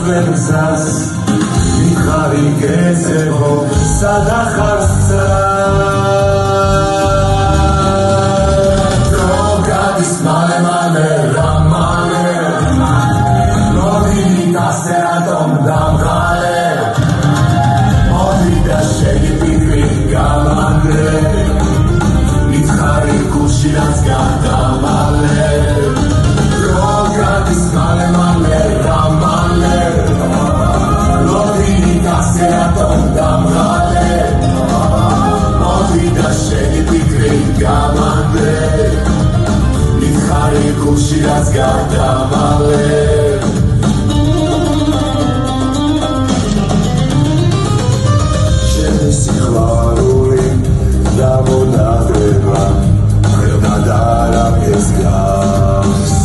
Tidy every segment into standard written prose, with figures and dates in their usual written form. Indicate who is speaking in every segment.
Speaker 1: გასვლებს მიხარი გეზებო სადახარსა დროგადის მალე მალე რამალე ლოდინი დასერატომ დამღალე მოდი და შეგიფიქრი გამანდრე მითხარი გულში რაც გადამალე დროგადის მალე მალე რამალე ლოდინი დასერატომ დამღალე მოდი და შეგიფიქრი გამანდრე მითხარი გულში რაც გადამალე სიხვალული დამონადრება ხელნად არაფერს გავს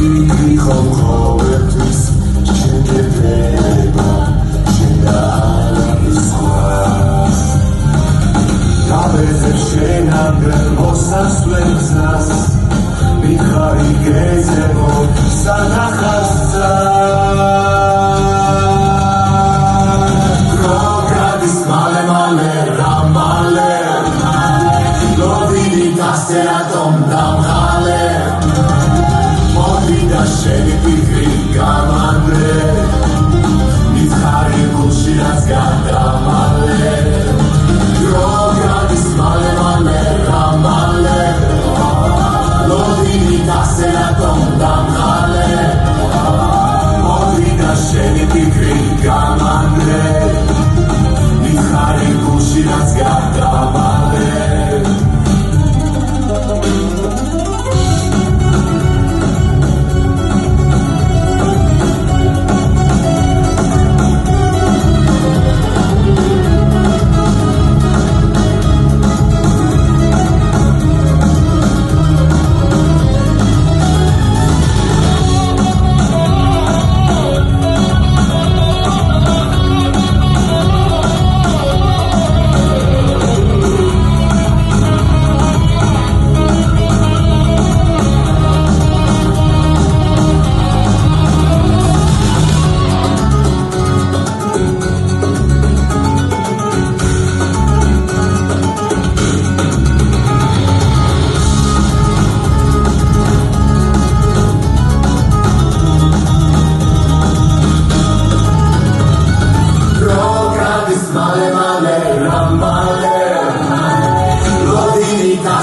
Speaker 1: იქი ხომ ყოველთვის შეგეფერება შენ და არაფერს ხვას დაბეძებ შენამდე მოსასვლელსაც მიხარი გეზებო სადახარსა დასერატომ დამღალე მოდი და შეგიფიქრი გამანდრე მითხარი გულში რაც გადამალე დროგადის მალე მალე რამალე ლოდინი დასერატომ დამღალე მოდი და შეგიფიქრი გამანდრე მითხარი გულში რაც გადამალე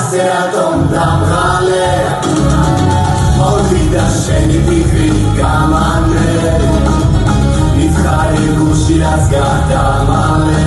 Speaker 1: დასერატომ დამღალე მოდი და შეგიფიქრი გამანდრე მითხარი გულში რაც გადამალე